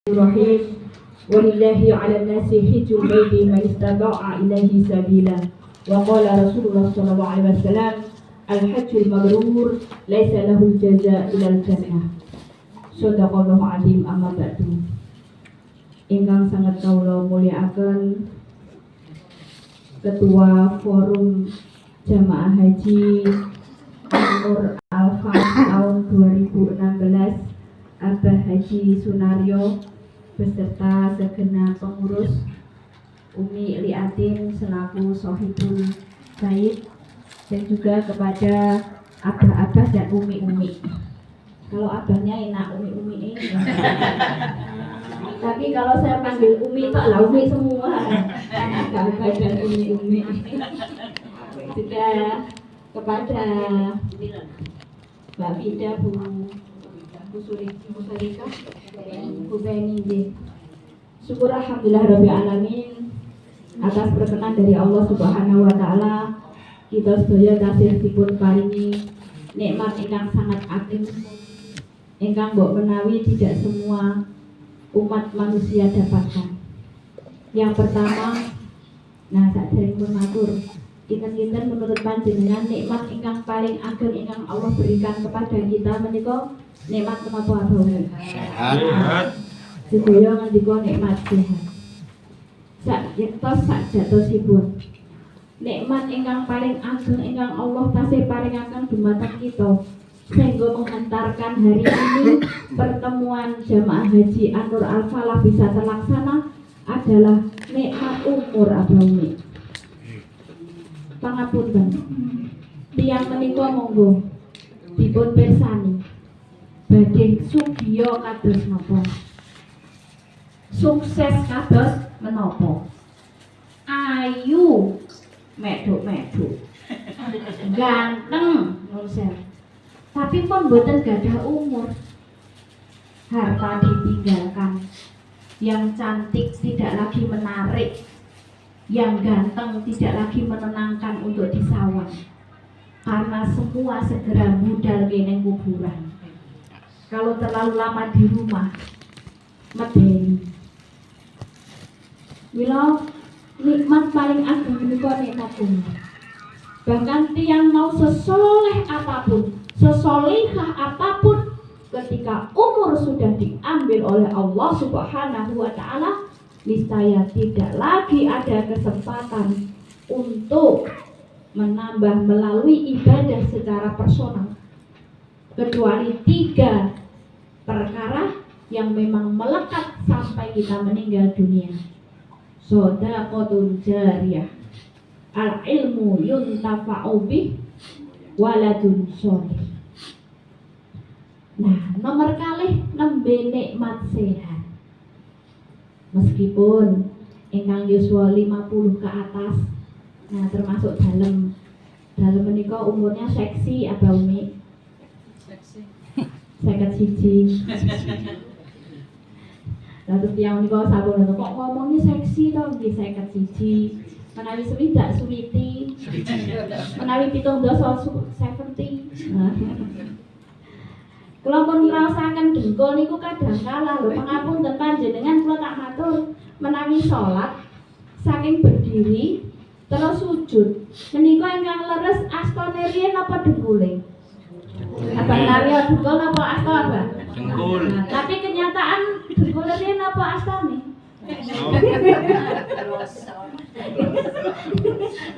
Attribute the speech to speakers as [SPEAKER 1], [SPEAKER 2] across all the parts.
[SPEAKER 1] Bismillahirrahmanirrahim. Walillahi 'alan nasi hijjul baiti man istata'a ilaihi sabila. Wa qala Rasulullah sallallahu alaihi wasallam, al-hajjul mabrur laisa lahul jazaa' ilal jannah. Shadaqallahu 'azim. Amma ba'du. Ingkang sangat kawula mulyakaken Ketua Forum Jamaah Haji Nur Alfa tahun 2016, Abah Haji Sunaryo beserta segenap pengurus, Umi Liatin selaku Sohibul Zaid, dan juga kepada abah-abah dan umi-umi. Kalau abahnya enak, umi-umi ini. Tapi kalau saya panggil umi tak lah umi semua. Abah dan umi-umi. Juga kepada Mbak Vida, Bu Surika, Bu Beni. Syukur alhamdulillah rabbil alamin atas perkenan dari Allah Subhanahu wa taala, kita sedaya tasih dipun paringi nikmat ingkang sangat agung ingkang mbok menawi tidak semua umat manusia dapatkan. Yang pertama, saderengipun matur, kinten-kinten menurut panjenengan nikmat ingkang paling ageng ingkang Allah berikan kepada kita menika nikmat menapa abang? Sehat. Sedaya ngendika nikmat sehat. Sak jatosipun nikmat ingkang paling ageng ingkang Allah tasih paringaken dumateng kita sehingga menghantarkan hari ini pertemuan jamaah haji An-Nur Al-Falah bisa terlaksana adalah nikmat umur abang. Pangapunten, tiyang menika monggo dipun pirsani badhe sugih kados napa, sukses kados menapa, ayu medhok-medhok, ganteng nonsen, tapi pun boten gadah umur, harta ditinggalkan, yang cantik tidak lagi menarik, yang ganteng tidak lagi menenangkan untuk disawan, karena semua segera budal kene kuburan. Kalau terlalu lama di rumah medeni. Mila nikmat paling agung menika nikmat umur. Bahkan tiang mau sesoleh apapun, sesolihah apapun, ketika umur sudah diambil oleh Allah Subhanahu wa taala, niscaya tidak lagi ada kesempatan untuk menambah melalui ibadah secara personal, kecuali 3 perkara yang memang melekat sampai kita meninggal dunia. Shadaqatun jariyah, al-ilmu yuntafa'u bih, waladun sholih. Nomor kalih nembe nikmat sehat. Meskipun ingkang yuswa 50 ke atas, termasuk dalam menika umurnya seksi apa umi? Seket siji. Lalu tiang menika sampun kok ngomongnya seksi to nggih seket siji. Menawi swidak suwiti. Menawi 70. Kula pun ngrasaken dengkul niku kadang kala lho, pangapunten panjenengan kula tak matur, menawi salat saking berdiri terus sujud menika ingkang leres astane riyen apa dengkule? Abang Naryo dengkul apa asta Abang? Dengkul. Tapi kenyataan dengkul riyen apa astane?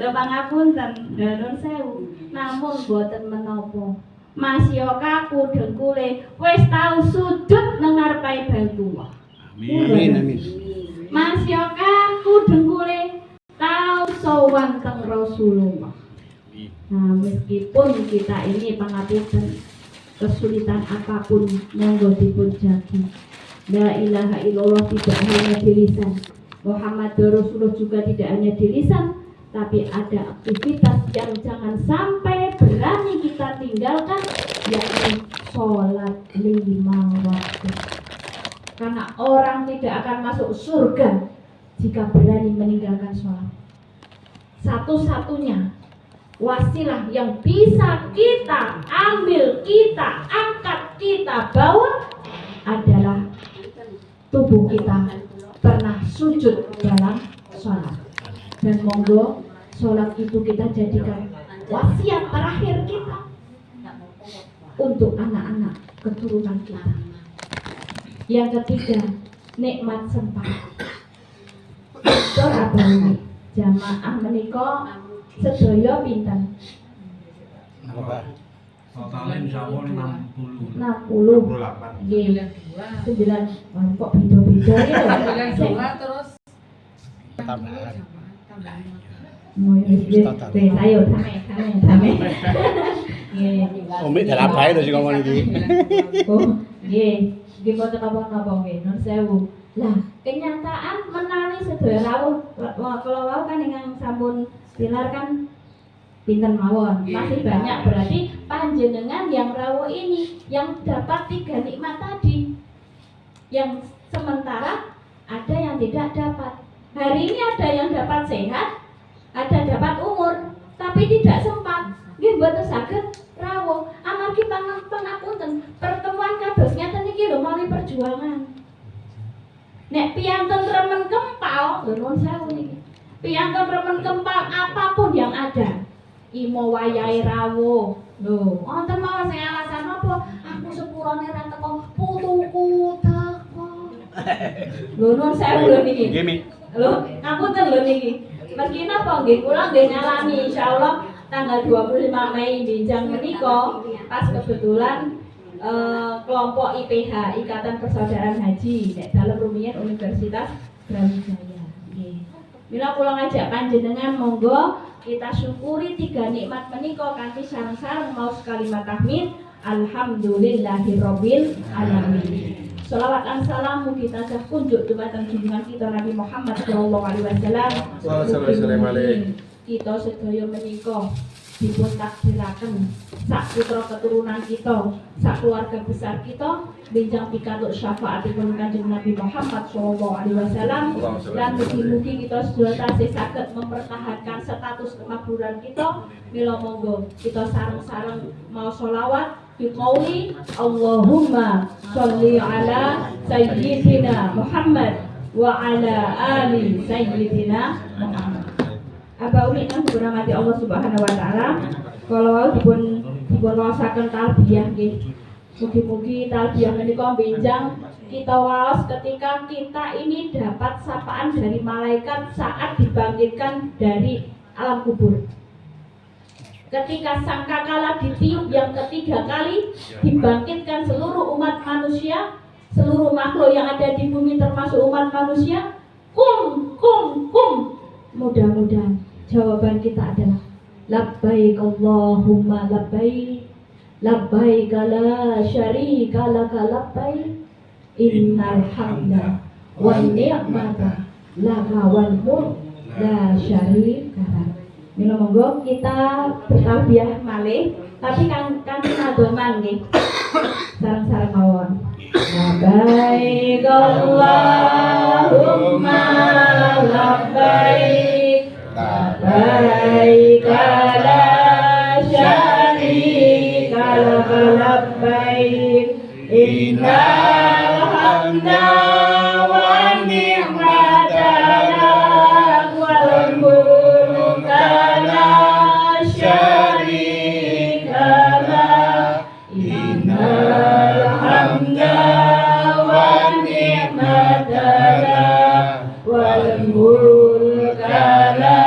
[SPEAKER 1] Lho pangapunten, nuwun sewu. Namun boten menapa. Masya kaku dengkule wis tau sujud nang ngarepe Baitullah. Amin. Masya kaku dengkule tau sowan teng Rasulullah. Meskipun kita ini pangapunten kesulitan apapun monggo dipun jagi. La ilaha illallah tidak hanya di lisan, Muhammadur Rasulullah juga tidak hanya di lisan, tapi ada aktivitas yang jangan sampai berani kita tinggalkan, yakni sholat 5 waktu. Karena orang tidak akan masuk surga jika berani meninggalkan sholat. Satu-satunya wasilah yang bisa kita ambil, kita angkat, kita bawa adalah tubuh kita pernah sujud dalam sholat. Dan monggo sholat itu kita jadikan wasiat terakhir kita untuk anak-anak keturunan kita. Yang ketiga, nikmat sempat. Dokter Abang jamaah menika sedaya pinten?
[SPEAKER 2] Totalnya insyaallah 60.
[SPEAKER 1] 60. Nggih. 9 kok beda-beda ya.
[SPEAKER 3] Terus
[SPEAKER 2] Tambahan.
[SPEAKER 1] Ayo damai. Nggih.
[SPEAKER 2] Umi dalam bae lho sing ngomong iki.
[SPEAKER 1] Oh, nggih. Nggih boten napa-napa nggih. Nun sewu. Lah, kenyataan menawi sedaya rawuh kalau wau kan ingkang sampun tilar kan pinten mawon. Masih banyak berarti panjenengan yang rawuh ini yang dapat 3 nikmat tadi. Yang sementara ada yang tidak dapat. Hari ini ada yang dapat sehat, ada dapat umur, tapi tidak sempat. Nggih mboten saged rawuh. Amargi pangapunten, pertemuan kados ngeten iki lho mawi perjuangan. Nek piyanten remen kempal, lho nuwun sewu niki. Piyanten remen kempal apapun yang ada. Imo wayahe rawuh. Lho, wonten mawon sing alasan apa? Aku sepurane ra teko putuku teko. Lho nuwun sewu lho niki.
[SPEAKER 2] Nggih, Mi.
[SPEAKER 1] Lho, ngapunten lho niki. Meski napa nggih kula nggih nyalani insyaallah tanggal 25 Mei Binjang menika pas kebetulan kelompok IPH Ikatan Persaudaraan Haji nek dalem rumiyin Universitas Brawijaya. Nggih. Mila kula ngajak panjenengan monggo kita syukuri 3 nikmat menika kanthi sareng-sareng maos kalimat tahmid alhamdulillahirabbil alamin. Shalawat dan salam mugi tansah kunjuk dumateng junjungan kita Nabi Muhammad sallallahu alaihi wasallam. Kita sedaya menika dipun takdiraken sak putra keturunan kita, sak keluarga besar kita benjang pikantuk syafaatipun Kanjeng Nabi Muhammad sallallahu alaihi wasallam dan mugi-mugi kita sedaya tasih saged mempertahankan status kemakmuran kita. Mila monggo kita sareng-sareng mau sholawat biqauli Allahumma sholli ala sayyidina Muhammad wa ala ali sayyidina Muhammad. Aba umi kang dirahmati Allah Subhanahu wa taala, kalau dipun waosaken talbiyah nggih. Mugi-mugi talbiyah menika benjang kita waos ketika kita ini dapat sapaan dari malaikat saat dibangkitkan dari alam kubur. Ketika sangkakala ditiup yang ketiga kali, dibangkitkan seluruh umat manusia, seluruh makhluk yang ada di bumi termasuk umat manusia. Kum. Mudah-mudahan jawaban kita adalah labbaik Allahumma labbaik labbaik la syarika laka labbaik innal hamda wan ni'mata laka wal mulk la syarika lak. Mila monggo kita bertalbiyah malih tapi kan adoman nggih. Sareng-sareng mawon. Labbaik Allahumma labbaik labbaik la syarika laka labbaik innal hamda wan ni'mata lak wal mulka la syarika lak innal hamda wan ni'mata lak wal mulka la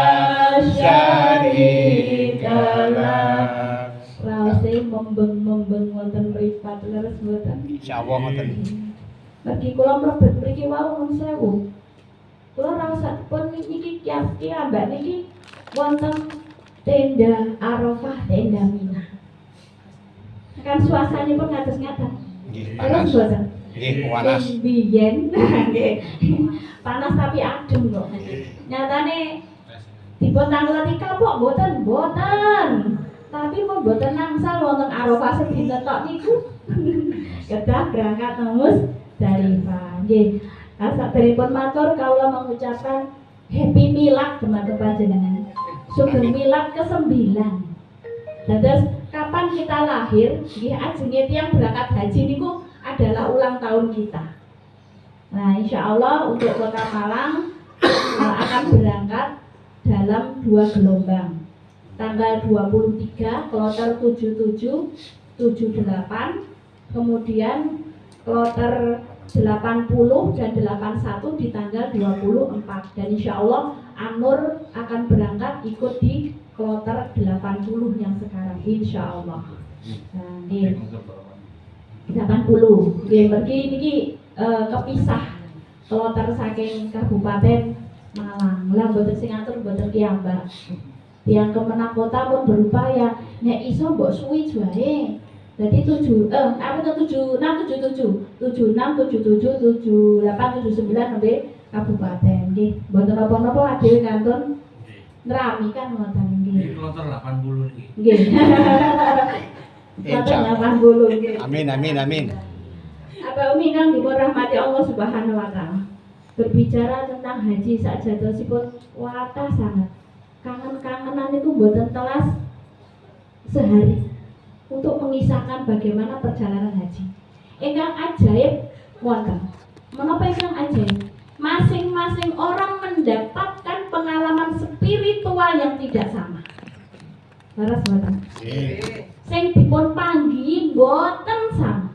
[SPEAKER 1] syarika lak. Raose membeng wonten mripat leres mboten?
[SPEAKER 2] Insyaallah ngoten.
[SPEAKER 1] Mergi kula mlebet mriki wau nuwun sewu. Kula rasakipun niki kiambak niki wonten tenda Arafah, tenda Mina. Kan suasanipun ngaten-ngaten.
[SPEAKER 2] Nggih,
[SPEAKER 1] Terus
[SPEAKER 2] panas.
[SPEAKER 1] mboten?
[SPEAKER 2] Nggih, panas.
[SPEAKER 1] Biyen nggih. Panas tapi adem kok. Nyatane dipun tangleti kapok mboten. Tapi mau mboten nangsal wonten Arafah sedinten tok niku. Kedah berangkat nemus Musdalifah. Nggih. Saderengipun matur kawula mengucapkan happy milad dumateng panjenengan. Sugeng milad ke-9. Dados kapan kita lahir, nggih ajenge tiyang berangkat haji niku adalah ulang tahun kita. Nah, Nah, insya Allah untuk Kota Malang akan berangkat dalam 2 gelombang. Tanggal 23 kloter 77, 78, kemudian kloter 80 dan 81 di tanggal 24. Dan insya Allah Anur akan berangkat ikut di kloter 80 yang sekarang, insya Allah. Nah, ini 80. Pergi ini kepisah kloter saking Kabupaten Malang. Lah mboten sing ngatur mboten piyambak. Yang Kemenak Kota pun berupaya nek iso mbok suwi wae. Jadi 76, 77, 77, 78, 79 nembe kabupaten nggih. Mboten napa-napa adewe kantun nrami kan ngoten nggih.
[SPEAKER 3] Kloter 80 niki.
[SPEAKER 1] Nggih. Kloter 80 nggih.
[SPEAKER 2] Amin, amin, amin.
[SPEAKER 1] Apa Umi kang dirahmati Allah Subhanahu wa taala. Berbicara tentang haji sajatosipun watah sangat. Kangen-kangenan itu mboten telas sehari untuk mengisahkan bagaimana perjalanan haji. Ingkang ajaib wonten. Menapa ingkang ajaib? Masing-masing orang mendapatkan pengalaman spiritual yang tidak sama. Laras mboten. Sing dipun panggihi mboten sama.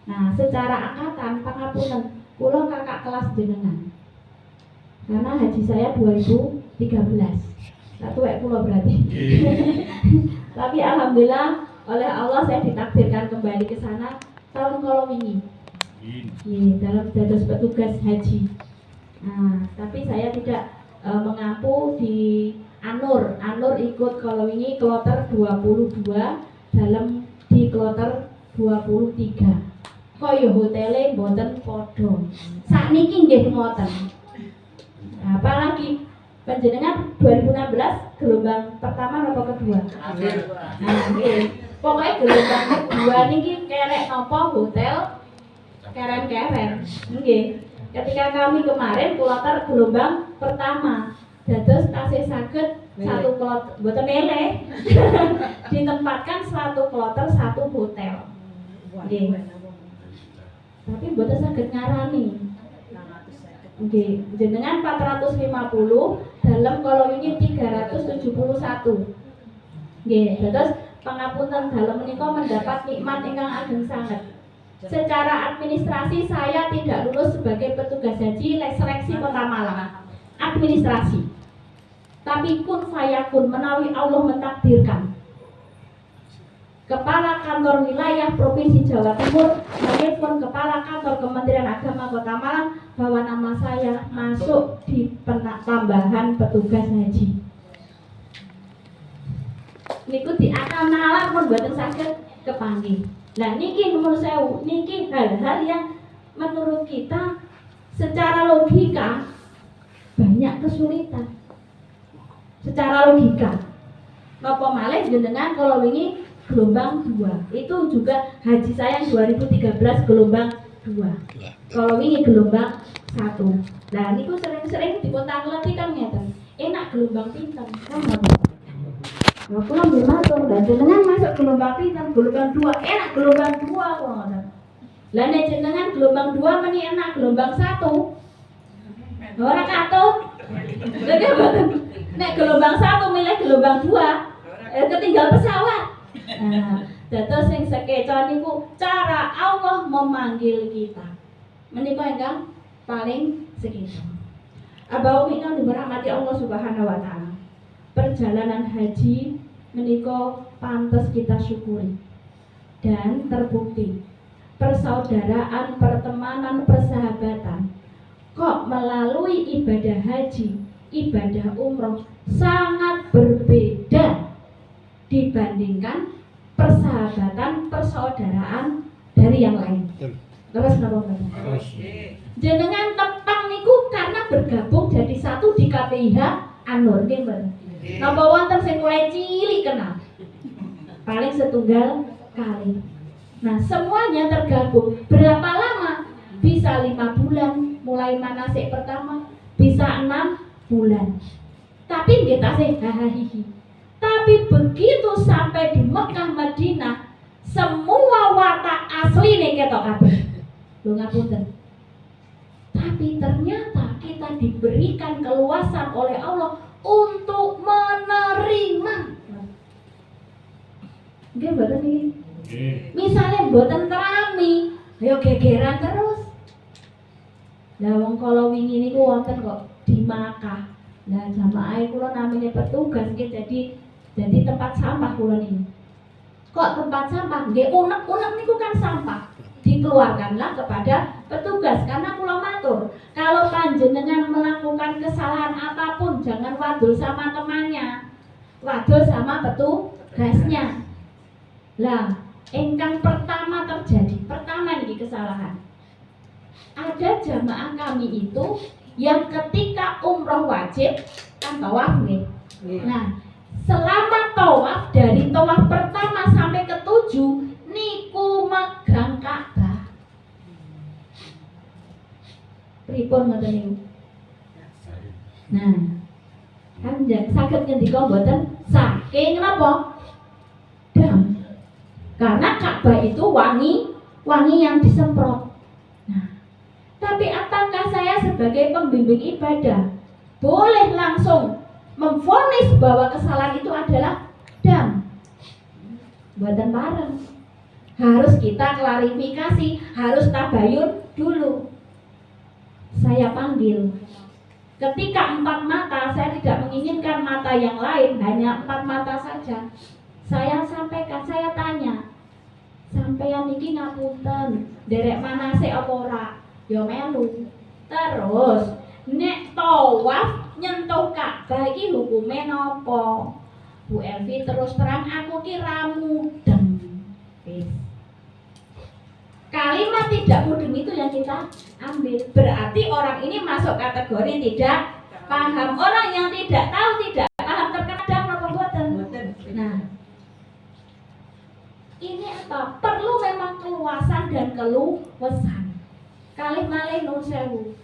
[SPEAKER 1] Nah, secara angkatan pangapunten, kula kakak kelas jenengan. Karena haji saya 2013. Satu kula berarti. Tapi alhamdulillah oleh Allah saya ditakdirkan kembali ke sana tahun kalau wingi. Dalam dados petugas haji. Nah, tapi saya tidak mengampu di Anur. Anur ikut kalau wingi kloter 22 dalam di kloter 23. Kaya hotele mboten padha. Sakniki nggih ngoten. Nah, apalagi panjenengan 2016 gelombang pertama atau kedua? Nah, nggih. Pokoknya gelombang kedua niki kerek napa hotel keren-keren. Nggih. Ketika kami kemarin kloter gelombang pertama, dados tasih saged satu kloter mboten meleh. Ditempatkan satu kloter satu hotel. Nggih. Tapi mboten saged ngarani. Nggih, jenengan 450 dalam kalau ini 371. Nggih, terus pangapunten dalam menika mendapat nikmat ingkang ageng sanget. Secara administrasi saya tidak lulus sebagai petugas haji seleksi Kota Malang. Administrasi. Tapi kun fayakun menawi Allah mentakdirkan. Kepala Kantor Wilayah Provinsi Jawa Timur menelpon Kepala Kantor Kementerian Agama Kota Malang bahwa nama saya masuk di tambahan petugas haji. Niku diakal nalar pun boten saged kepanggih. Nah niki menurut saya niki hal-hal yang menurut kita secara logika banyak kesulitan. Secara logika. Napa malih jenengan kalau wingi gelombang 2 itu juga haji saya yang 2013 gelombang 2. Kalau ini gelombang 1. Nah niku sering-sering dikontak-kontak kan ngeten. Enak gelombang pinten kan ngoten. Nah kula nggih matur, dan jenengan masuk gelombang pinten? Gelombang 2. Enak gelombang 2 kok ngoten. Lah nek jenengan gelombang 2 meni enak gelombang 1. Ora katut. Nek gelombang 1 milih gelombang 2 ketinggal pesawat. Nah, dados sing sekeca niku cara Allah memanggil kita. Menika ingkang paling sekeca. Abau ingkang dirahmati Allah Subhanahu wa taala. Perjalanan haji menika pantes kita syukuri. Dan terbukti persaudaraan, pertemanan, persahabatan kok melalui ibadah haji, ibadah umroh sangat berbeda dibandingkan persahabatan, persaudaraan dari yang lain. Terus napa Bapak? Jenengan tepang niku karena bergabung jadi satu di KPIH Anur nggih Mbak. Napa wonten sing mulai cilik kenal? Paling setunggal kali. Nah, semuanya tergabung. Berapa lama? Bisa 5 bulan mulai manasik pertama, bisa 6 bulan. Tapi nggih tasih hahaha. Tapi begitu sampai di Mekah Madinah, semua watak asli nih ketok kabeh. Lho ngapunten. Tapi ternyata kita diberikan keluasan oleh Allah untuk menerima. Nggih mboten iki. Misalnya mboten terami, ayo gegeran terus. Lah wong kala wingi niku wonten kok di Makkah. Lah jamaah kula namine petugas nggih jadi tempat sampah kula niki. Kok tempat sampah? Nggih unek-unek niku kan sampah. Dikeluarkanlah kepada petugas karena kula matur, kalau panjenengan melakukan kesalahan apapun jangan wadul sama temannya, wadul sama petugasnya. Lah, ingkang pertama terjadi, pertama ini kesalahan. Ada jamaah kami itu yang ketika umroh wajib kan tawaf nih. Nah, selama tawaf dari tawaf pertama sampai ke-7 niku megang Ka'bah. Pripun ngoten niku? Nah, kan saged ngendika mboten saking napa? Dam. Karena Ka'bah itu wangi yang disemprot. Nah, tapi apakah saya sebagai pembimbing ibadah boleh langsung memvonis bahwa kesalahan itu adalah dam? Mboten bareng. Harus kita klarifikasi, harus tabayun dulu. Saya panggil. Ketika 4 mata, saya tidak menginginkan mata yang lain, hanya 4 mata saja. Saya sampaikan, saya tanya, sampeyan niki ngapunten, derek manase apa ora? Ya melu. Terus nek tawaf nyentuh Ka'bah iki hukume napa? Bu Elvi terus terang aku ki ra mudeng. Kalimat tidak mudeng itu yang kita ambil. Berarti orang ini masuk kategori tidak paham. Orang yang tidak tahu, tidak paham terkadang apa mboten. Nah, ini apa? Perlu memang keluasan dan keluasan. Kalih malih nun sewu.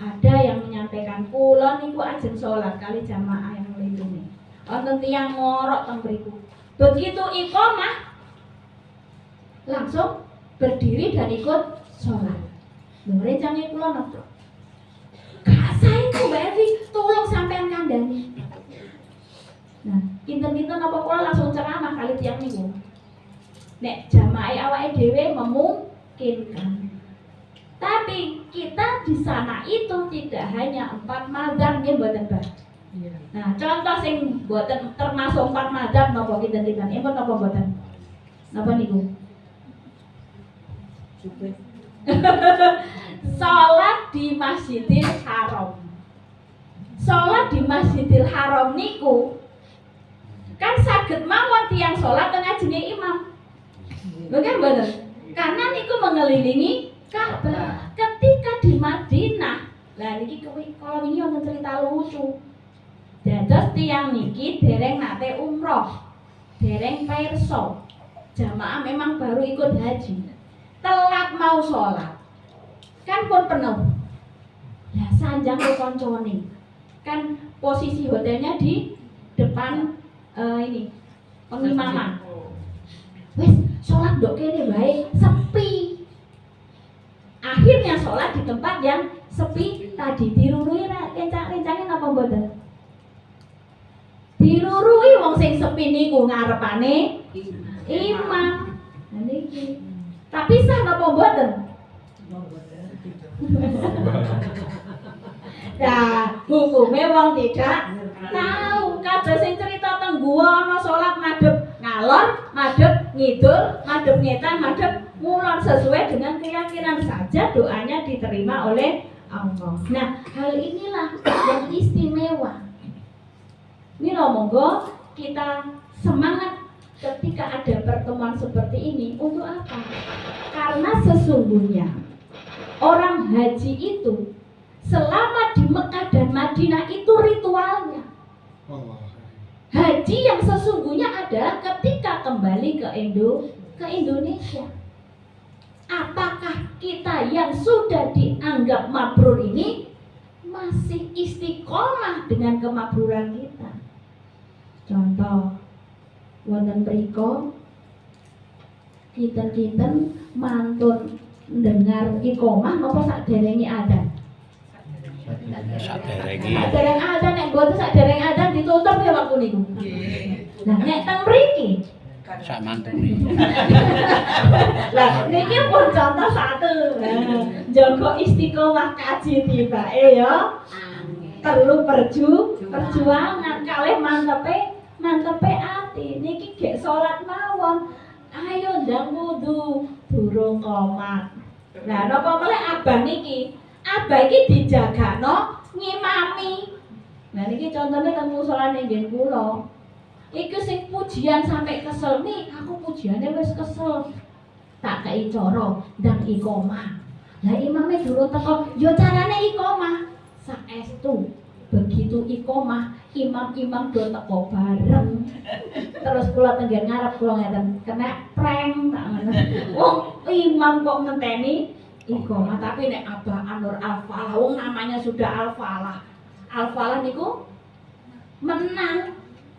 [SPEAKER 1] Ada yang menyampaikan kula niku ajeng salat kali jamaah yang melindungi. Wonten tiyang ngorok teng mriku. Begitu iqamah langsung berdiri dan ikut sholat. Lho rencane kula napa? Gak sae ku Mbak Evi, tolong sampean kandhani. Nah, kinten-kinten apa kula langsung ceramah kali tiyang niku. Nek jamaah awake dhewe memungkinkan. Tapi kita di sana itu tidak hanya 4 mazhab nggih mboten Mbak. Nah, contoh sing mboten termasuk 4 mazhab napa kinten-kinten? Impun napa mboten? Napa niku? Salat di Masjidil Haram. Salat di Masjidil Haram niku kan saged mawon tiyang salat teng ajenge imam. Lho kan bener? Karena niku mengelilingi Ka'bah. Ketika di Madinah, lah niki kalau ini ono cerita lucu. Dados tiyang niki dereng nate umroh, dereng pirsa. Jamaah memang baru ikut haji. Telat mau sholat kan pun penuh. Nah sanjang ke koncone kan posisi hotelnya di depan ini pengimaman. Wes sholat dok kene baik sepi. Akhirnya sholat di tempat yang sepi tadi. Dirurui rencangin apa mboten? Dirurui wong sing sepi niku ngarepane imam. Nah niki. Tapi sah napa mboten? Nah, hukume wong tidak tahu. Kabeh sing cerita teng guwa ana salat madhep ngalor, madhep ngidul, madhep ngetan, madhep ngulon sesuai dengan keyakinan saja doanya diterima oleh Allah. Nah, hal inilah yang istimewa. Mila monggo kita semangat ketika ada pertemuan seperti ini. Untuk apa? Karena sesungguhnya orang haji itu selama di Mekah dan Madinah itu ritualnya. Haji yang sesungguhnya adalah ketika kembali ke Indonesia. Apakah kita yang sudah dianggap mabrur ini masih istiqomah dengan kemakruran kita? Contoh wonten mriko kinten-kinten mantun dengar iqomah napa sakderenge adzan?
[SPEAKER 2] Saderenge.
[SPEAKER 1] Sadereng adzan nek mboten sadereng adzan ditutup ya waktu niku. Lah nek teng mriki
[SPEAKER 2] Sak mantune.
[SPEAKER 1] lah niki pun contoh satu. Jaga istiqomah kaji tibake ya. Perlu perjuangan kalih mantepe ati. Niki gek salat mawon. Ayo ndang wudu durung qomat. Lah napa meleh abah niki? Abah iki dijagakno ngimami. Nah niki contohnya teng musolane nggih kula. Iku sing pujian sampai kesel nih, aku pujiannya wis kesel. Tak kei cara ndang iqomah. Lah imame durung teko, yo carane iqomah. Saestu begitu iqomah, imam-imam do teko bareng. Terus kula tenggen ngarep kula ngeten, kena prank tak ngono. Wong imam kok ngenteni iqomah, tapi nek Abah Anur Al-Falah, wong namanya sudah Al-Falah. Al-Falah niku menang.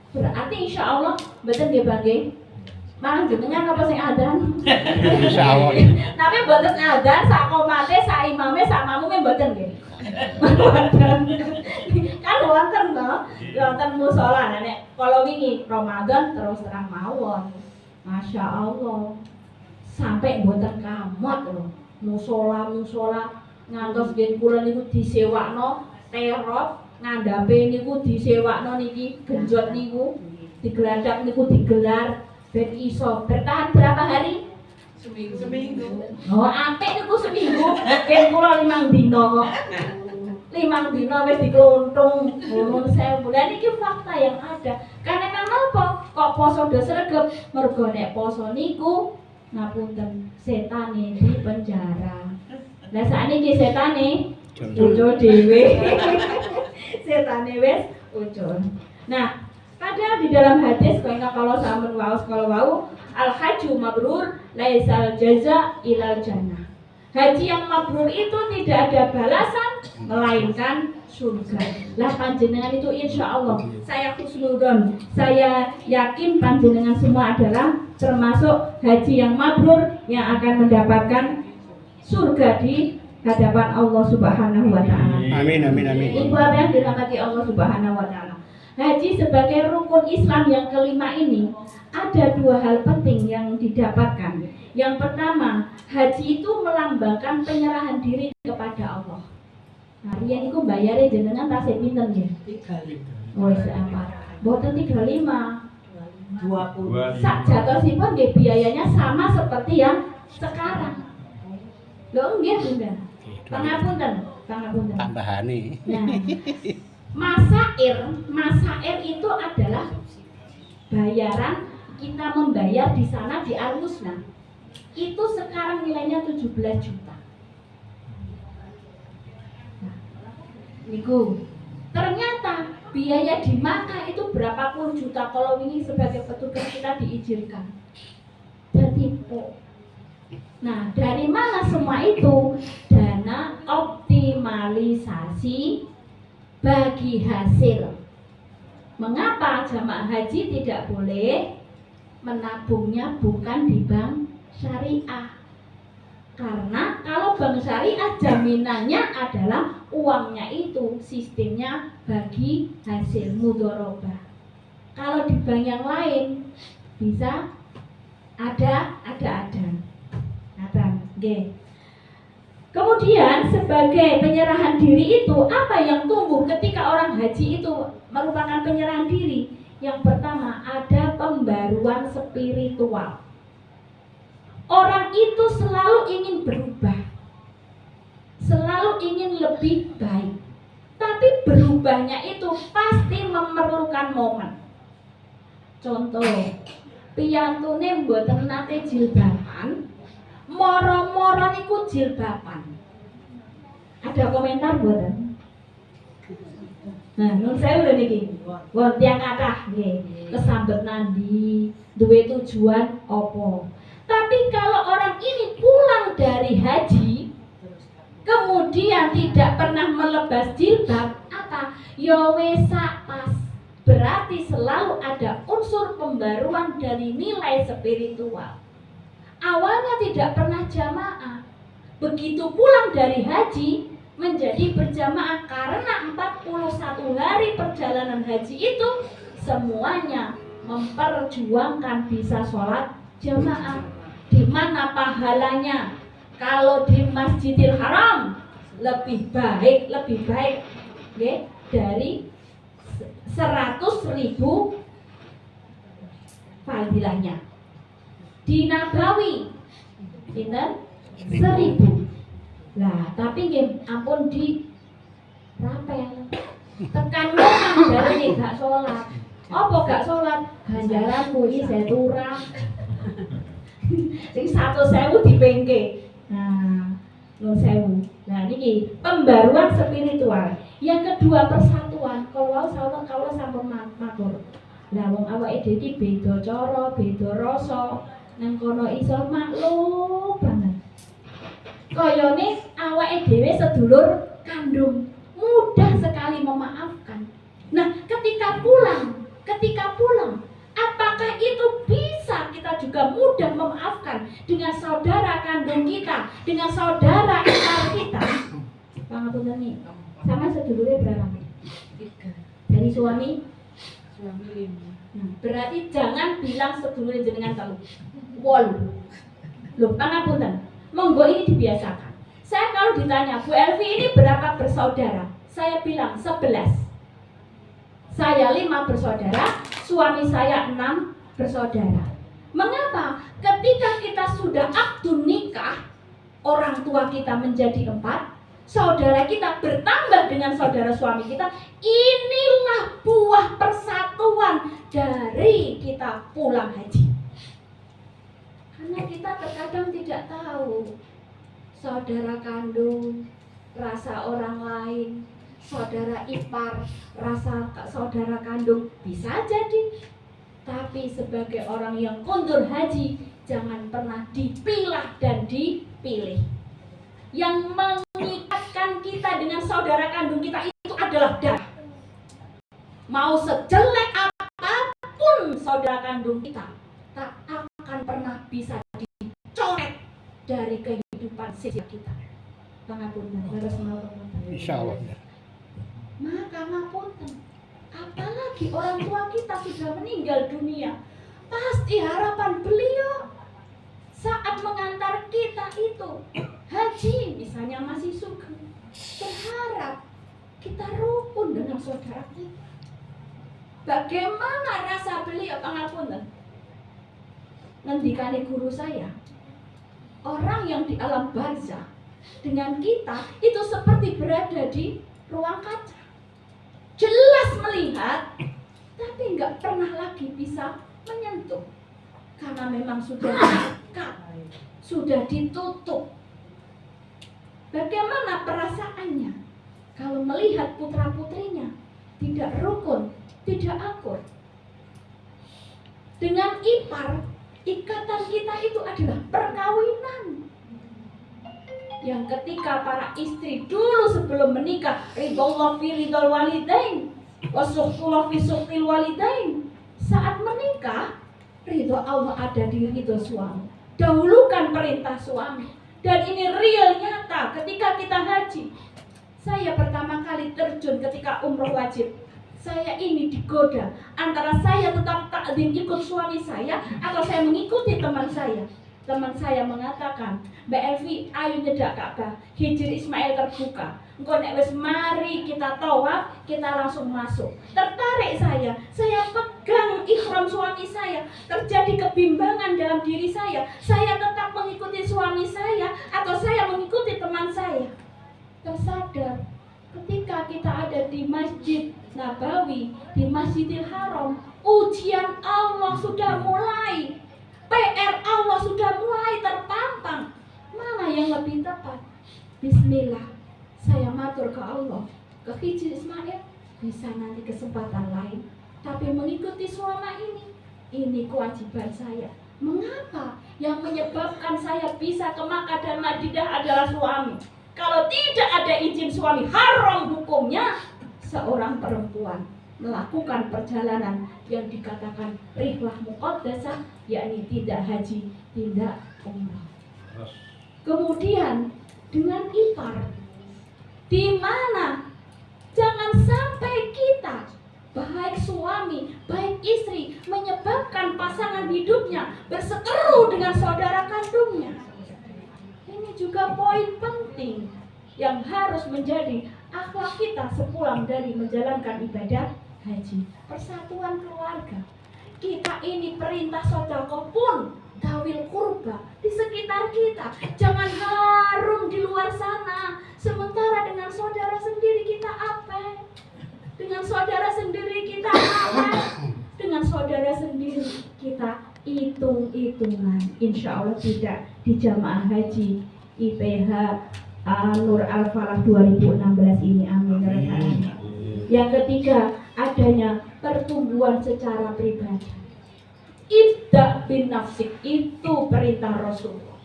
[SPEAKER 1] Berarti insya Allah mboten nggih Bang nggih. Malah jenengan apa sing adzan?
[SPEAKER 2] Insyaallah.
[SPEAKER 1] Tapi mboten adzan sak komate, sak imame, sak mamume mboten nggih. Kan wonten to, wonten musala nek kala wingi Ramadan terus terang mawon. Masya Allah. Sampai mboten kamot lho. Musala ngantos nggih kula niku disewakno terop. Ngandhape niku disewakno niki genjot niku digeladak niku digelar ben iso bertahan berapa hari? Seminggu. Oh, apik niku seminggu. Ben kula 5 dina kok. 5 dina wis diklonthong. Nuwun sewu. Lah niki fakta yang ada. Karena napa? Kok poso do sregep? Mergo nek poso niku ngapunten setane di penjara. Lah sakniki setane ucul dhewe. Setane wis ucul. Nah, padahal di dalam hadis kalau sampun waos kalau wau al hajju mabrur laisal jaza ilal jannah. Haji yang mabrur itu tidak ada balasan melainkan surga. Lah panjenengan itu insya Allah saya husnudzon, saya yakin panjenengan semua adalah termasuk haji yang mabrur yang akan mendapatkan surga di hadapan Allah Subhanahu wa taala.
[SPEAKER 2] Amin amin amin.
[SPEAKER 1] Ibu yang dirahmati Allah Subhanahu wa taala. Haji sebagai rukun Islam yang kelima ini ada 2 hal penting yang didapatkan. Yang pertama, haji itu melambangkan penyerahan diri kepada Allah. Nah, riyen iku bayare jenengan tasih pinten nggih? 35. Wis apa? Mboten 35. 20. Sak jatosipun nggih biayanya sama seperti yang sekarang. Lho nggih, Bunda. Pangapunten.
[SPEAKER 2] Tambahane.
[SPEAKER 1] Nah, masair itu adalah bayaran kita membayar di sana di Al-Musnah. Itu sekarang nilainya 17 juta. Nah, niku. Ternyata biaya di Makkah itu berapa puluh juta kalau ini sebagai petugas kita diizinkan. Tertipu. Nah, dari mana semua itu? Dana optimalisasi bagi hasil. Mengapa jamaah haji tidak boleh menabungnya bukan di bank syariah? Karena kalau bank syariah jaminannya adalah uangnya itu sistemnya bagi hasil mudharabah. Kalau di bank yang lain bisa ada. Kemudian sebagai penyerahan diri itu apa yang tumbuh ketika orang haji itu merupakan penyerahan diri? Yang pertama ada pembaruan spiritual. Orang itu selalu ingin berubah, selalu ingin lebih baik. Tapi berubahnya itu pasti memerlukan momen. Contoh, piyantune mboten nate jilbaban, moro-moro niku jilbaban. Ada komentar mboten? Nah, nun saya udah niki. Wong tiyang kathah nggih, kesambet nandi, duwe tujuan apa. Tapi kalau orang ini pulang dari haji kemudian tidak pernah melepas jilbab, apa? Ya wis pas. Berarti selalu ada unsur pembaruan dari nilai spiritual. Awalnya tidak pernah jamaah. Begitu pulang dari haji, menjadi berjamaah karena 41 hari perjalanan haji itu semuanya memperjuangkan bisa sholat jamaah. Di mana pahalanya? Kalau di Masjidil Haram lebih baik okay, dari 100.000 fadilahnya. Di Nabawi pinten 1000. Lah, tapi nggih ampun di rapel. Tekan rumah jarene gak sholat. Apa gak sholat? Ganjaran kuwi seturah. Sing 100.000 dipengke. Nah, nun sewu. Nah, niki pembaruan spiritual. Yang kedua persatuan. Kalau sampun matur. Lah wong awake dhewe iki beda cara, beda rasa. Nang kono iso maklum banget. Koyone awake dhewe sedulur kandung, mudah sekali memaafkan. Nah, ketika pulang, apakah itu bisa kita juga mudah memaafkan dengan saudara kandung kita, dengan saudara ipar kita? Pangapunten nih, sama sedulurnya berapa? 3. Dari suami 5. Nah, berarti jangan bilang sedulur jenengan telu. 8. Loh, pangapunten. Monggo ini dibiasakan. Saya kalau ditanya, Bu Elvi ini berapa bersaudara? Saya bilang 11. Saya 5 bersaudara, suami saya 6 bersaudara. Mengapa? Ketika kita sudah akdu nikah, orang tua kita menjadi 4, saudara kita bertambah dengan saudara suami kita. Inilah buah persatuan dari kita pulang haji. Karena kita terkadang tidak tahu saudara kandung, rasa orang lain, saudara ipar, rasa saudara kandung bisa jadi. Tapi sebagai orang yang kundur haji, jangan pernah dipilah dan dipilih. Yang mengikatkan kita dengan saudara kandung kita itu adalah darah. Mau sejelek apapun saudara kandung kita, tak akan pernah bisa dicoret dari kehidupan sosial kita. Pangapunten, leres mawon.
[SPEAKER 2] Insyaallah.
[SPEAKER 1] Maka ngapunten, apalagi orang tua kita sudah meninggal dunia, pasti harapan beliau saat mengantar kita itu haji, misalnya masih sugeng, berharap kita rukun dengan saudara kita. Bagaimana rasa beliau? Pangapunten, ngendikane guru saya, orang yang di alam barzah dengan kita itu seperti berada di ruang kaca, jelas melihat tapi nggak pernah lagi bisa menyentuh karena memang sudah diikat, sudah ditutup. Bagaimana perasaannya kalau melihat putra-putrinya tidak rukun, tidak akur? Dengan ipar, ikatan kita itu adalah perkawinan. Yang ketika para istri dulu sebelum menikah, ridhollah fi ridhol walidain, wasuhtullah fi suhtil walidain. Saat menikah, ridho Allah ada di ridho suami. Dahulukan perintah suami. Dan ini real nyata ketika kita haji. Saya pertama kali terjun ketika umroh wajib. Saya ini digoda antara saya tetap takdim ikut suami saya atau saya mengikuti teman saya. Teman saya mengatakan, Mbak Elvi, ayo nyedak Ka'bah, Hijr Ismail terbuka. Engko nek wis mari kita tawaf, kita langsung masuk. Tertarik saya pegang ihram suami saya. Terjadi kebimbangan dalam diri saya tetap mengikuti suami saya atau saya mengikuti teman saya. Tersadar ketika kita ada di Masjid Nabawi, di Masjidil Haram, ujian Allah sudah mulai. PR Allah sudah mulai terpampang. Mana yang lebih tepat? Bismillah, saya matur ke Allah, ke Hijr Ismail, bisa nanti kesempatan lain. Tapi mengikuti suami ini kewajiban saya. Mengapa? Yang menyebabkan saya bisa ke Makkah dan Madinah adalah suami. Kalau tidak ada izin suami, haram hukumnya seorang perempuan melakukan perjalanan yang dikatakan rihlah muqaddasah, yakni tidak haji, tidak umrah. Kemudian dengan ipar, Di mana jangan sampai kita, baik suami, baik istri, menyebabkan pasangan hidupnya berseteru dengan saudara kandungnya. Ini juga poin penting yang harus menjadi akhlak kita sepulang dari menjalankan ibadah haji. Persatuan keluarga. Kita ini perintah sedekah pun dawil kurba di sekitar kita. Jangan harum di luar sana. Sementara dengan saudara sendiri kita apa? Dengan saudara sendiri kita apa? Dengan saudara sendiri kita hitung-hitungan. Insya Allah tidak di jamaah haji IPH Nur Al-Falah 2016 ini. Amin. Yang ketiga, adanya pertumbuhan secara pribadi. Ibda bin nafsik, itu perintah Rasulullah.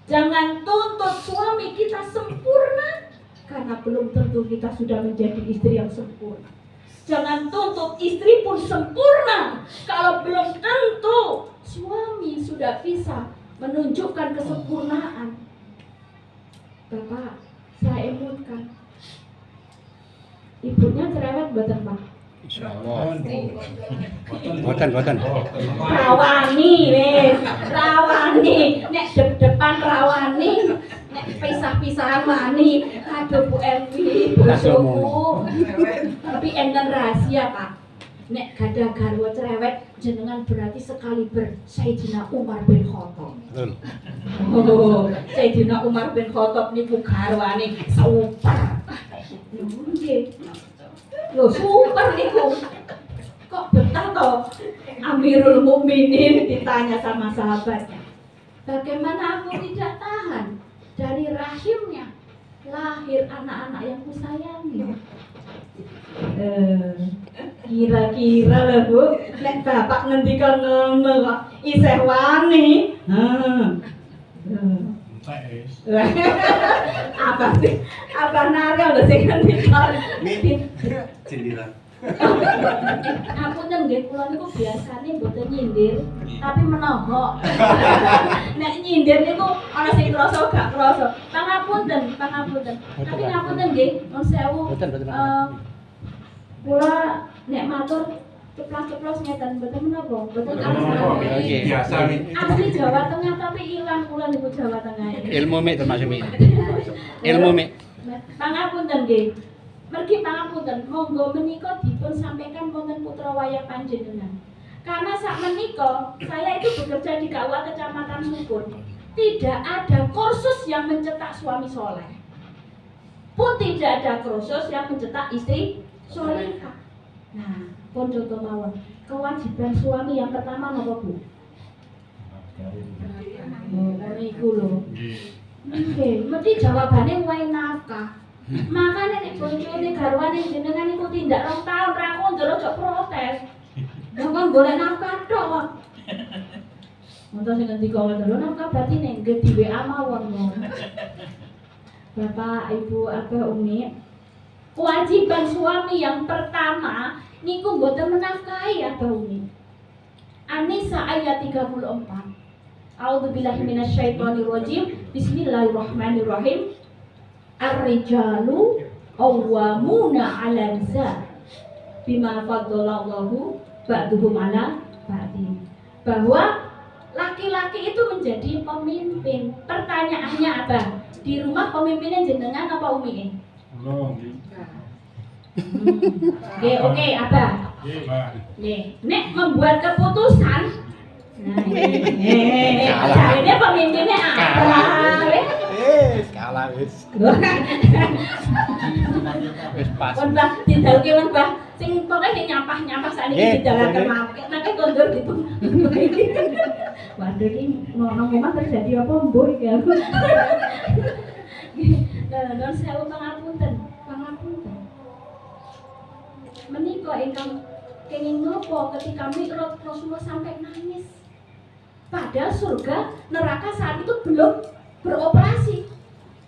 [SPEAKER 1] Jangan tuntut suami kita sempurna, karena belum tentu kita sudah menjadi istri yang sempurna. Jangan tuntut istri pun sempurna, kalau belum tentu suami sudah bisa menunjukkan kesempurnaan. Bapak, saya emutkan. Ibunya cerewet mboten, Pak?
[SPEAKER 2] Insyaallah. Boten.
[SPEAKER 1] Rawani wis, rawani. Nek depan rawani, nek pisah-pisahan wani. Aduh Bu Elvi, bojoku. Tapi enten rahasia, Pak. Nek gadah garwa cerewet jenengan berarti sekali Sayyidina Umar bin Khattab.
[SPEAKER 2] Betul.
[SPEAKER 1] Oh, Sayyidina Umar bin Khattab niku garwane super. Nggih. Loh, super niku. Kok betah toh Amirul Mukminin ditanya sama sahabatnya. Bagaimana aku tidak tahan dari rahimnya lahir anak-anak yang kusayangi. Kira-kira lah Bu, nek bapak ngendikan ngono kok isih wani. Apa sih? Apa narel lho sing ngendikan.
[SPEAKER 3] Cendila.
[SPEAKER 1] Aku nggih kula niku biasane mboten nyindir, tapi menohok. Nek nyindir niku ana sing krasa gak krasa. Pangapunten. Tapi ngapunten nggih, nuwun sewu.
[SPEAKER 2] Boten.
[SPEAKER 1] Kula nek matur ceplos-ceplos ngeten mboten menapa, mboten
[SPEAKER 2] Oke.
[SPEAKER 3] Biasa nih.
[SPEAKER 1] asli Jawa Tengah tapi ilang kula niku Jawa Tengah.
[SPEAKER 2] Ilmu mek termasuk mek. Ilmu mek.
[SPEAKER 1] Pangapunten nggih. Mergi pangapunten, monggo menika dipun sampaikan wonten putra wayah panjenengan. Karena saat menika saya itu bekerja di KUA Kecamatan Sukun. Tidak ada kursus yang mencetak suami soleh. Pun tidak ada kursus yang mencetak istri solehah. Nah, pun contoh mawon. Kewajiban suami yang pertama napa Bu? Oh, niku lho. Nggih, mesti jawabane wae nafkah. Makanya nek bojone garwane jenengan iku tindak 2 tahun ra kondur aja protes. Jangan golek nafkah tok kok. Monto sing ngendika ngoten lho nafkah batine nggih di WA mawon. Bapak, Ibu, Abah, Umi, kewajiban suami yang pertama niku mboten menafkahi Abah Umi. An-Nisa ayat 34. A'udzubillahi minasyaitonirrajim. Bismillahirrahmanirrahim. Ar-rijalu qawwamuna 'ala nisa bima faddalallahu ba'duhum 'ala ba'din. Bahwa laki-laki itu menjadi pemimpin. Pertanyaannya apa? Di rumah pemimpinnya jenengan apa Umi? Oke, apa? Nek membuat keputusan. Nah, ini caranya pemimpinnya apa?
[SPEAKER 2] Kalah wis. Wis pas.
[SPEAKER 1] Kon Mbah didalke men Mbah sing pokoke sing nyampah-nyampah sakniki didalaken mawon. Nek kondur gitu. Waduh iki nang omah terjadi apa mbuh iki aku. Nun sewu pangapunten. Menika ingkang kenging napa ketika mikrot Rasulullah sampai nangis. Padahal surga neraka saat itu belum beroperasi.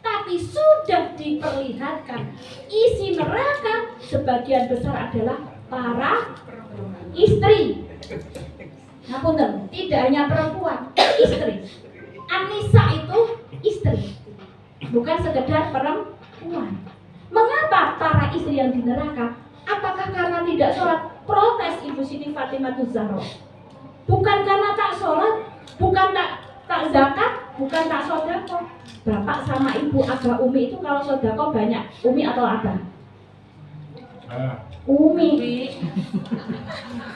[SPEAKER 1] Tapi sudah diperlihatkan isi neraka sebagian besar adalah para istri. Ngapunten, tidak hanya perempuan, istri. An-Nisa itu istri, bukan sekedar perempuan. Mengapa para istri yang di neraka? Apakah karena tidak sholat? Protes Ibu Siti Fatimah Zahra. Bukan karena tak sholat, bukan tak zakat, bukan tak sodako. Bapak sama ibu Abah Umi itu kalau sodako banyak. Umi atau Abah? Umi.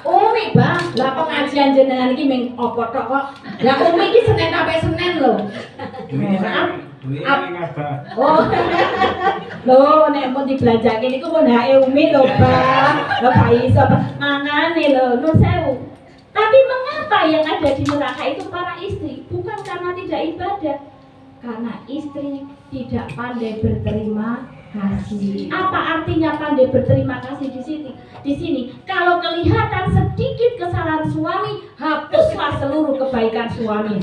[SPEAKER 1] Umi bang, lah pengajian jenengan ini meng opot kok. Lah Umi ini Senin sampai Senin loh. Oh, loh, nek mau dibelanjakan itu mau naik Umi loh bang. Loh Pak Iso, mangane loh, nun sewu. Tapi mengapa yang ada di neraka itu para istri? Bukan karena tidak ibadah, karena istri tidak pandai berterima kasih. Apa artinya pandai berterima kasih di sini? Di sini, kalau kelihatan sedikit kesalahan suami, hapuslah seluruh kebaikan suami.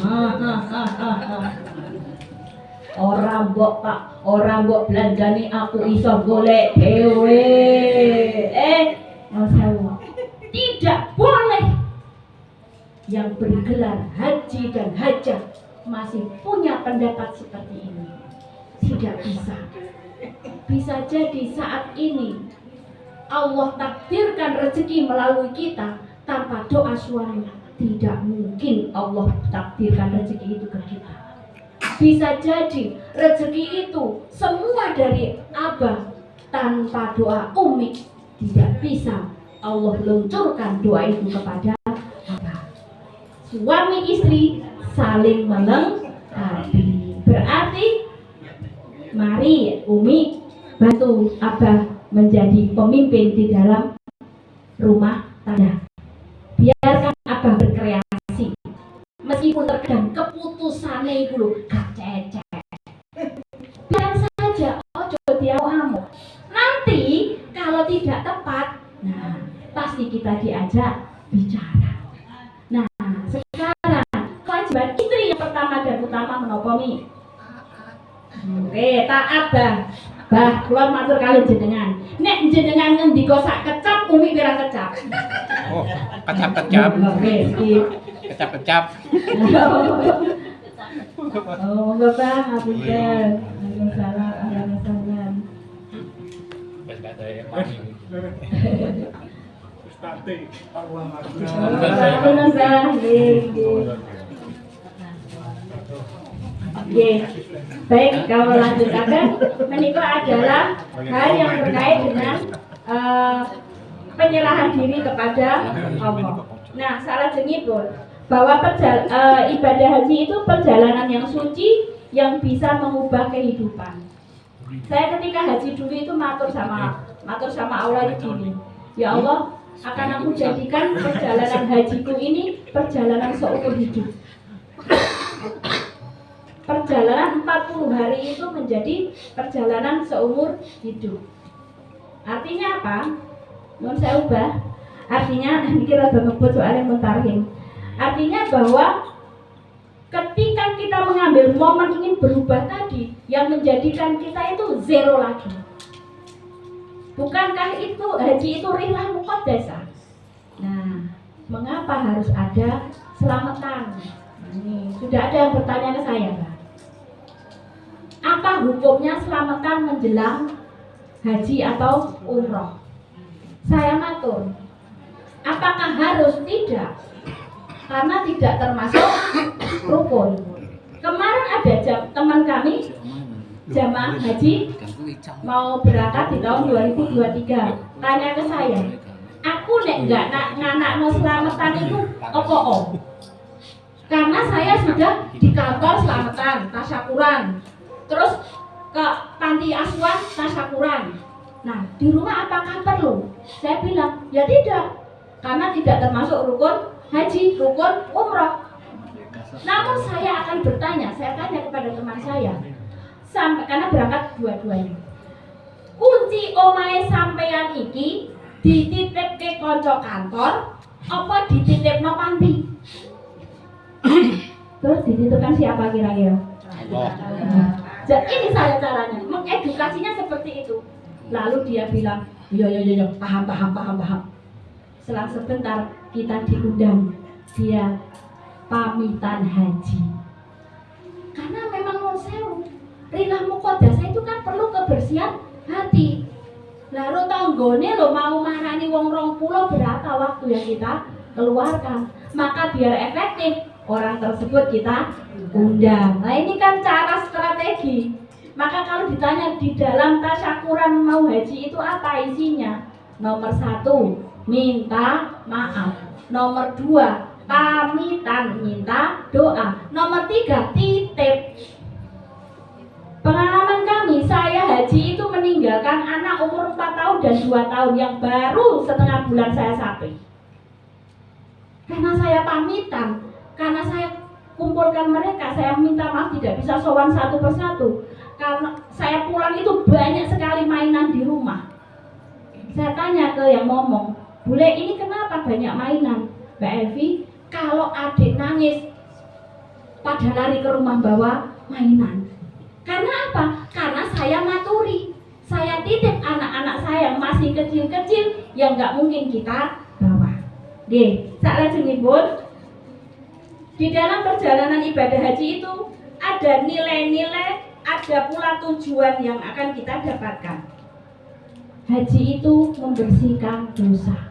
[SPEAKER 1] Orang mbok Pak, orang mbok belanjani aku iso golek dhewe. Tidak boleh yang bergelar haji dan hajah masih punya pendapat seperti ini. Tidak bisa. Bisa jadi saat ini Allah takdirkan rezeki melalui kita tanpa doa suami. Tidak mungkin Allah takdirkan rezeki itu ke kita. Bisa jadi rezeki itu semua dari Abah tanpa doa Umi. Tidak bisa Allah luncurkan doa itu kepada Abah. Suami istri saling melengkapi. Berarti mari Umi bantu Abah menjadi pemimpin di dalam rumah tangga. Biarkan Abah berkreasi. Meskipun terkadang keputusannya itu loh gak cecek. Biar saja, ojo dia amuk. Nanti kalau tidak tepat, nah pasti kita diajak bicara. Nah sekarang kewajiban istri yang pertama dan utama menopomi. Oke, taat bah keluar matur kalian jenengan. Nek jenengan ngendika sak kecap, Umi pirang kecap.
[SPEAKER 2] Oh, kecap-kecap.
[SPEAKER 1] Oke, skip.
[SPEAKER 2] Kecap-kecap.
[SPEAKER 1] Oh, Bapak, Hafidzah. Waalaikumsalam warahmatullahi
[SPEAKER 2] Wes gak ada yang mami.
[SPEAKER 1] Baik, kalau lanjutkan menikah adalah hal yang terkait dengan penyerahan diri kepada Allah. Nah, salah jengipun bahwa ibadah haji itu perjalanan yang suci yang bisa mengubah kehidupan. Saya ketika haji dulu itu matur sama Allah begini, ya Allah, akan aku jadikan perjalanan hajiku ini perjalanan seumur hidup. Perjalanan 40 hari itu menjadi perjalanan seumur hidup. Artinya apa? Nun saya ubah. Artinya, kira ngebut soalnya muntarhim. Artinya bahwa ketika kita mengambil momen ingin berubah tadi, yang menjadikan kita itu zero lagi. Bukankah itu haji itu rihlah muqaddasah? Nah, mengapa harus ada selamatan? Ini sudah ada yang bertanya ke saya, Pak. Apa hukumnya selamatan menjelang haji atau umroh? Saya matur, apakah harus? Tidak, karena tidak termasuk rukun. Kemarin ada teman kami jamaah haji mau berangkat di tahun 2023, tanya ke saya, aku nek enggak nganak selamatan itu apa? Karena saya sudah di kantor selamatan, tasyakuran, terus ke panti asuhan tasyakuran. Nah, di rumah apakah perlu? Saya bilang, ya tidak, karena tidak termasuk rukun haji, rukun umroh. Namun saya akan bertanya, saya tanya kepada teman saya, karena berangkat dua-duanya, kunci omahe sampeyan iki dititip ke konco kantor apa dititip no panti? Terus dititipkan siapa kira-kira? Jadi ini saya caranya, mengedukasinya seperti itu. Lalu dia bilang, iya, paham. Selang sebentar kita diundang, dia pamitan haji. Karena memang mau sewu, rihlah muqaddasah itu kan perlu kebersihan hati. Lalu tanggone lo mau marani wong 20 berapa waktu yang kita keluarkan. Maka biar efektif orang tersebut kita undang. Nah ini kan cara strategi. Maka kalau ditanya di dalam tasyakuran mau haji itu apa isinya? Nomor 1, minta maaf. Nomor 2, pamitan, minta doa. Nomor 3, titip. Pengalaman kami, saya haji itu meninggalkan anak umur 4 tahun dan 2 tahun yang baru setengah bulan saya sampai. Karena saya pamitan, karena saya kumpulkan mereka, saya minta maaf tidak bisa sowan satu persatu. Karena saya pulang itu banyak sekali mainan di rumah. Saya tanya ke yang ngomong, Bule ini kenapa banyak mainan? Mbak Elvi, kalau adik nangis pada lari ke rumah bawa mainan. Karena apa? Karena saya maturi. Saya titip anak-anak saya yang masih kecil-kecil yang nggak mungkin kita bawa. Oke, saat lajengipun di dalam perjalanan ibadah haji itu ada nilai-nilai, ada pula tujuan yang akan kita dapatkan. Haji itu membersihkan dosa.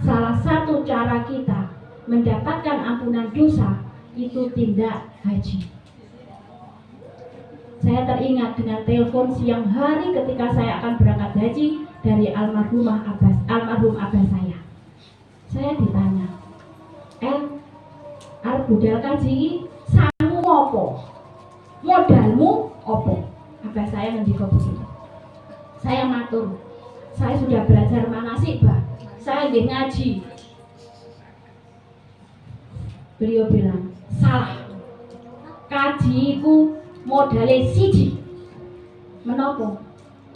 [SPEAKER 1] Salah satu cara kita mendapatkan ampunan dosa itu tindak haji. Saya teringat dengan telepon siang hari ketika saya akan berangkat haji dari almarhum abah saya. Saya ditanya, arep budal kaji sangu opo? Modalmu opo? Abah saya ngendika begitu. Saya matur, saya sudah belajar manasik, Bah. Saya nggih ngaji. Beliau bilang, salah. Kaji iku modale siji. Menapa?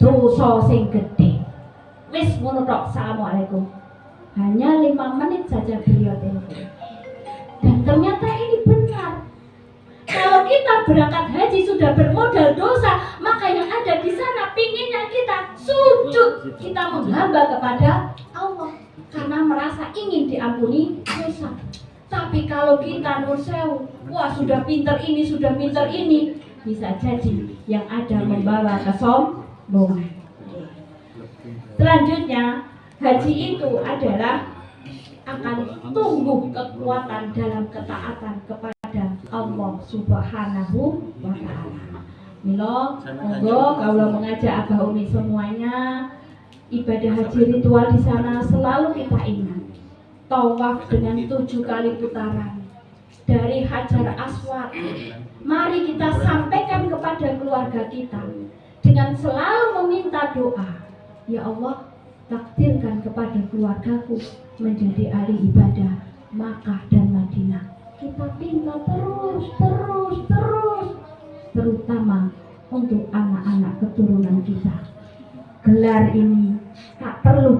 [SPEAKER 1] Dosa sing gedhe. Wis ngono tok. Assalamualaikum. Hanya 5 menit saja beliau telepon. Dan ternyata ini benar. Kalau kita berangkat haji sudah bermodal dosa, maka yang ada di sana pinginnya kita sujud, kita menghamba kepada Allah karena merasa ingin diampuni dosa. Tapi kalau kita nur sewu, wah sudah pinter ini, bisa jadi yang ada membawa kesombongan. Selanjutnya, haji itu adalah akan tumbuh kekuatan dalam ketaatan kepada Allah Subhanahu wa Ta'ala. Milo, monggo kalau mengajak Abah Umi semuanya, ibadah haji ritual di sana selalu kita ingat. Tawaf dengan 7 kali putaran dari Hajar Aswad. Mari kita sampaikan kepada keluarga kita dengan selalu meminta doa. Ya Allah, takdirkan kepada keluargaku menjadi ahli ibadah Makkah dan Madinah. Kita minta terus, terutama untuk anak-anak keturunan kita. Gelar ini tak perlu